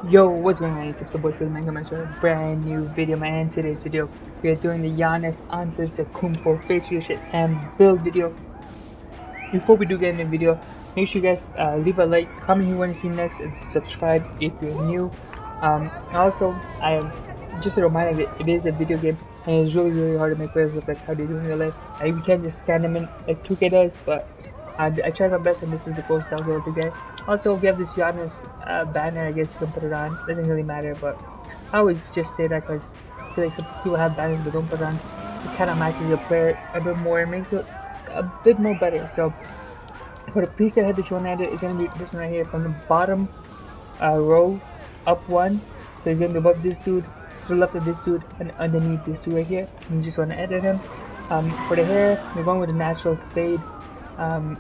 Yo, what's going on YouTube? So boys, with a brand new video, man. In today's video, we are doing the Giannis Antetokounmpo face reaction and build video. Before we do get in the video, make sure you guys leave a like, comment who you want to see next, and subscribe if you're new. Also, I am just a reminder that it is a video game, and it's really hard to make players look like how they do in real life. We can't just scan them in like 2K does, but I tried my best, and this is the closest I was able to get. Also, we have this Giannis banner. I guess you can put it on. Doesn't really matter, but I always just say that because I feel like some people have banners but don't put it on. It kind of matches your player a bit more. It makes it a bit more better. So for the preset head that you want to edit, it's gonna be this one right here from the bottom row up one. So he's gonna be above this dude, to the left of this dude, and underneath this dude right here. And you just want to edit him. For the hair, we're going with a natural fade. And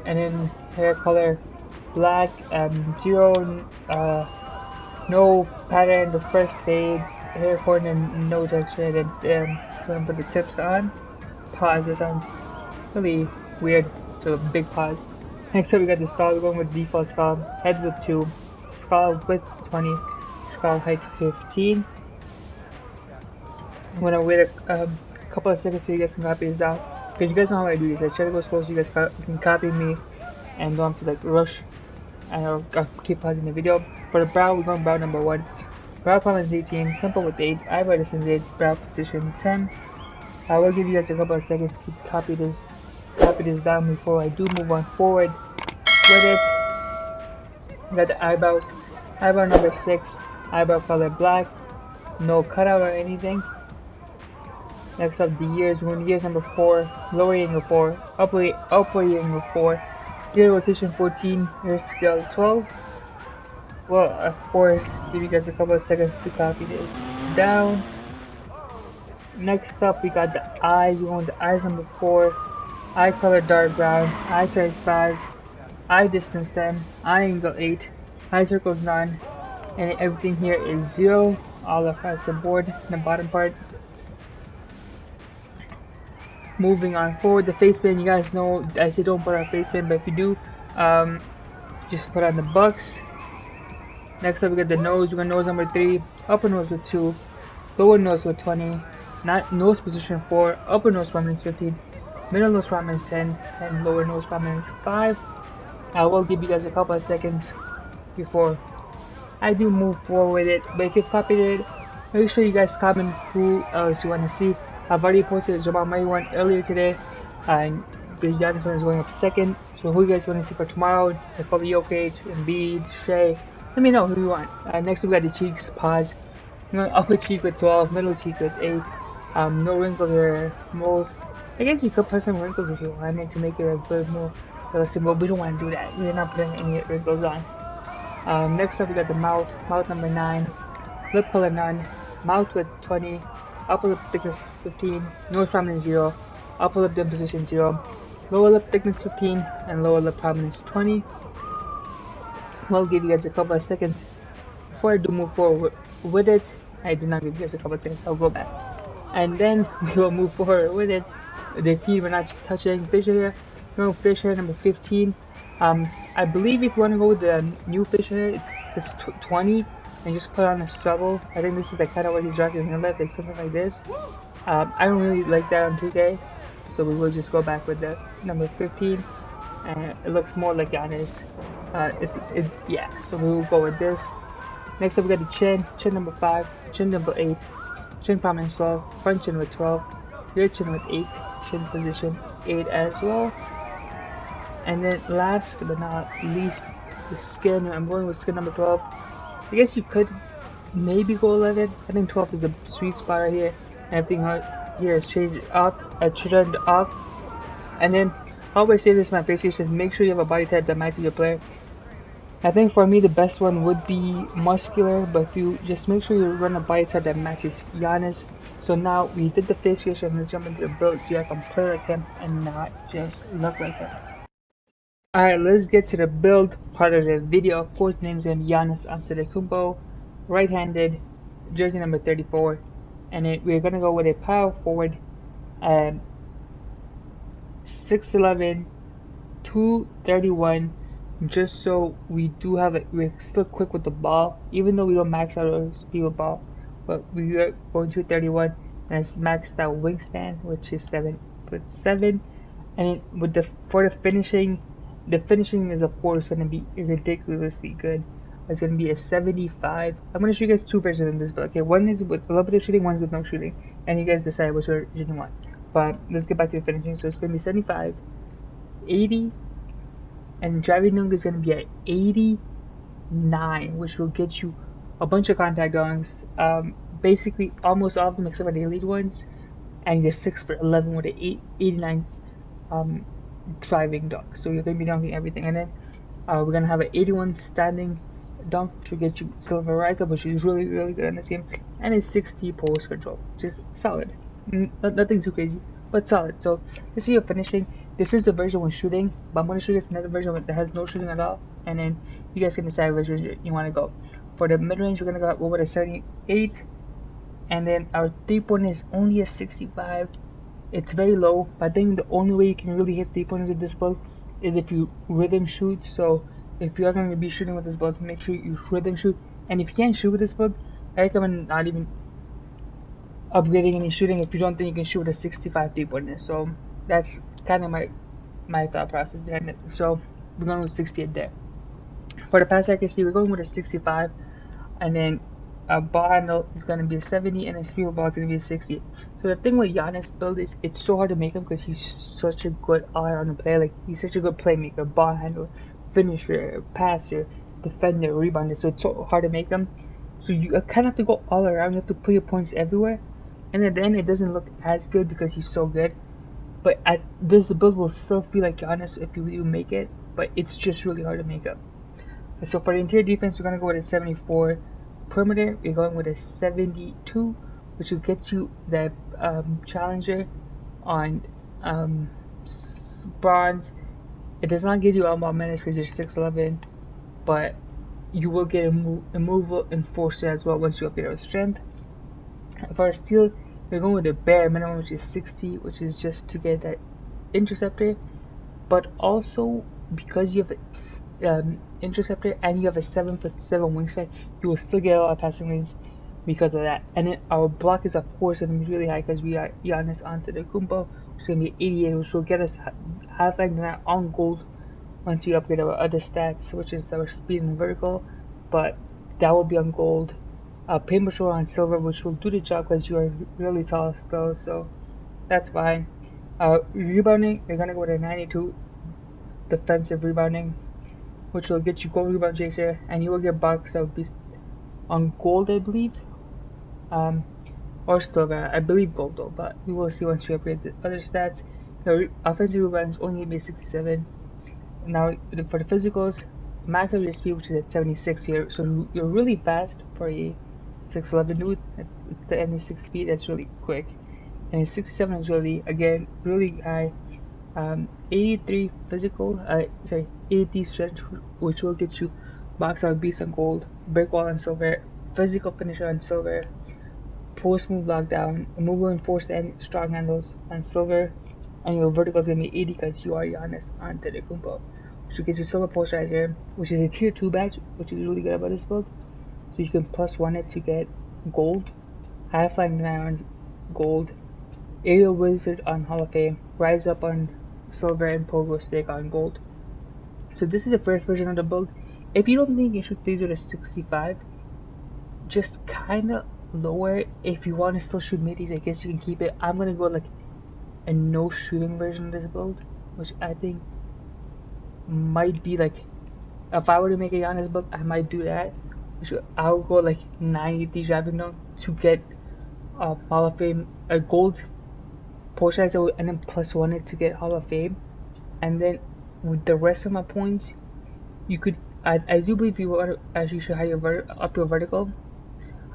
then hair color black, no pattern, the first fade, hair corner, no texture. And then gonna put the tips on. Pause. That sounds really weird, so a big pause. Next up we got the skull. We're going with default skull, head with 2, skull width 20, skull height 15. I'm gonna wait a couple of seconds so you guys can copy this out, because you guys know how I do this. I try to go slow so you guys can copy me and don't have to like rush, and I'll keep pausing the video. For the brow, we're going brow number 1, brow prominence 18, temple with 8, eyebrow distance 8, brow position 10. I will give you guys a couple of seconds to copy this down before I do move on forward with it. We got the eyebrows, eyebrow number 6, eyebrow color black, no cutout or anything. Next up, the years. We're in years number 4, lower angle 4, upper angle 4, year rotation 14, year scale 12. Well, of course, give you guys a couple of seconds to copy this down. Next up, we got the eyes. We're going to eyes number 4, eye color dark brown, eye size 5, eye distance 10, eye angle 8, eye circles 9, and everything here is 0 all across the board in the bottom part. Moving on forward, the face band. You guys know I say don't put on face band, but if you do, just put on the bucks. Next up, we got the nose. We got nose number 3, upper nose with 2, lower nose with 20, not nose position 4, upper nose prominence 15, middle nose prominence 10, and lower nose prominence 5. I will give you guys a couple of seconds before I do move forward with it. But if you've copied it, make sure you guys comment who else you want to see. I've already posted a Jamal Murray one earlier today, and the Giannis one is going up second. So who you guys want to see for tomorrow? Like probably Jokic, Embiid, Shea. Let me know who you want. Next we got the cheeks. Pause. Upper cheek with 12, middle cheek with 8. No wrinkles or moles. I guess you could put some wrinkles if you wanted to make it a bit more realistic, but we don't want to do that. We're not putting any wrinkles on. Next up we got the mouth. Mouth number 9, lip color none, mouth width 20, upper lip thickness 15, nose prominence 0, upper lip position 0, lower lip thickness 15, and lower lip prominence 20. I'll give you guys a couple of seconds before I do move forward with it. I did not give you guys a couple of seconds. I'll go back, and then we will move forward with it. The teeth we're not touching. Facial hair, no facial hair number 15. I believe if you want to go with the new facial hair, it's 20, and just put on a stubble. I think this is like kind of what he's rocking in real life, like something like this. I don't really like that on 2K, so we will just go back with the number 15, and it looks more like Giannis. Yeah, so we will go with this. Next up we got the chin number 5, chin number 8, chin prominence 12, front chin with 12, rear chin with 8, chin position 8 as well. And then last but not least, the skin. I'm going with skin number 12. I guess you could maybe go 11. I think 12 is the sweet spot right here. And everything here is turned off. And then I always say this in my face reaction: make sure you have a body type that matches your player. I think for me the best one would be muscular, but if you just make sure you run a body type that matches Giannis. So now we did the face reaction, let's jump into the build so I can play like him and not just look like him. Alright, let's get to the build part of the video. Of course, the name's gonna be Giannis Antetokounmpo, right-handed, jersey number 34, and we're gonna go with a power forward, 6'11", 231, just so we do have it. We're still quick with the ball, even though we don't max out our speed with ball. But we are going to 31, and it's maxed out wingspan, which is 7'7", and it, with the for the finishing is of course going to be ridiculously good. It's going to be a 75. I'm going to show you guys two versions of this, but okay, one is with a little bit of shooting, one's with no shooting, and you guys decide which version you want. But let's get back to the finishing. So it's going to be 75, 80, and driving dunk is going to be at 89, which will get you a bunch of contact dunks. Basically, almost all of them except for the elite ones, and you're 6 for 11 with an 89 driving dunk. So you're going to be dunking everything, and then we're going to have an 81 standing dunk to get you silver right up, which is really good in this game, and a 60 post control, which is solid. Nothing too crazy, but solid. So let's see your finishing. This is the version with shooting, but I'm going to show you guys another version that has no shooting at all, and then you guys can decide which version you want to go. For the mid-range, we're going to go over to 78, and then our 3-pointer is only a 65. It's very low, but I think the only way you can really hit 3-pointers with this build is if you rhythm shoot. So if you are going to be shooting with this build, make sure you rhythm shoot. And if you can't shoot with this build, I recommend not even upgrading any shooting if you don't think you can shoot with a 65 3-pointer. So that's kind of my thought process behind it. So we're going with 68 there. For the pass accuracy, we're going with a 65, and then ball handle is going to be a 70, and then speed of ball is going to be a 60. So the thing with Giannis build is it's so hard to make him because he's such a good all-around player. Like, he's such a good playmaker, ball handler, finisher, passer, defender, rebounder. So it's so hard to make him. So you kind of have to go all around. You have to put your points everywhere, and at the end it doesn't look as good because he's so good. But at this, the build will still be like Giannis if you make it, but it's just really hard to make up. So for the interior defense, we're going to go with a 74. Perimeter, we're going with a 72, which will get you the challenger on bronze. It does not give you all ball minutes because you're 6'11", but you will get a move enforcer as well once you upgrade our strength. For our steel, we're going with the bare minimum, which is 60, which is just to get that interceptor, but also because you have interceptor and you have a 7'7" wingspan, you will still get a lot of passing lanes because of that. And then our block is of course going to be really high because we are Giannis Antetokounmpo, which is going to be 88, which will get us half like that on gold once we upgrade our other stats, which is our speed and vertical, but that will be on gold. Paint control on silver, which will do the job because you are really tall still, so that's fine. Rebounding, we're going to go with a 92 defensive rebounding, which will get you gold rebound chaser, and you will get box that will be on gold, I believe, or silver. I believe gold though, but we will see once we upgrade the other stats. The offensive rebound is only going to be 67. Now for the physicals, max of your speed, which is at 76 here, so you're really fast for a 6'11" dude. It's the 76 speed, that's really quick, and 67 is really, again, really high. 83 physical, 83 strength, which will get you box out beast on gold, break wall on silver, physical finisher on silver, post move lockdown, move and force and strong handles on silver, and your vertical is gonna be 80 because you are Giannis Antetokounmpo, which will get you silver posterizer, which is a tier 2 badge, which is really good about this build. So you can +1 it to get gold, high flying round gold, aerial wizard on Hall of Fame, rise up on silver, and pogo stick on gold. So this is the first version of the build. If you don't think you should these with a 65, just kinda lower. If you want to still shoot middies, I guess you can keep it. I'm gonna go like a no shooting version of this build, which I think might be like, if I were to make a Giannis build, I might do that. I would go like 90 driving down to get Hall of Fame, a gold posterizer, and then +1 it to get Hall of Fame, and then with the rest of my points, you could. I do believe you want to actually should have your up to a vertical.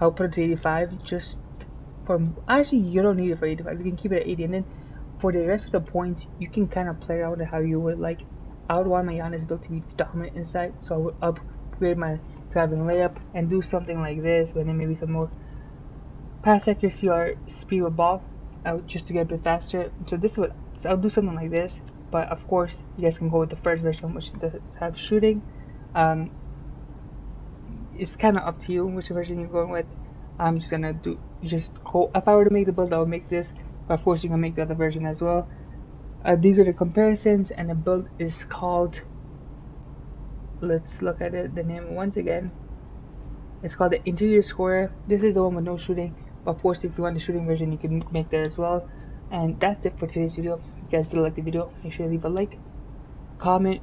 I'll put it to 85 just for. Actually, you don't need it for 85. You can keep it at 80, and then for the rest of the points, you can kind of play around with how you would like. I would want my Giannis build to be dominant inside, so I would upgrade my driving layup and do something like this, but then maybe some more pass accuracy or speed with ball, just to get a bit faster. So this would, I'll do something like this, but of course you guys can go with the first version, which does have shooting. It's kind of up to you which version you're going with. I'm just gonna just go. If I were to make the build, I would make this, but of course you can make the other version as well. These are the comparisons, and the build is called, let's look at it, the name once again. It's called the interior square. This is the one with no shooting, but of course if you want the shooting version you can make that as well. And that's it for today's video. If you guys did like the video, make sure to leave a like, comment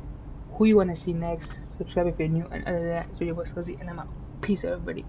who you want to see next, subscribe if you're new, and other than that, this video was Skillzy, and I'm out. Peace out, everybody.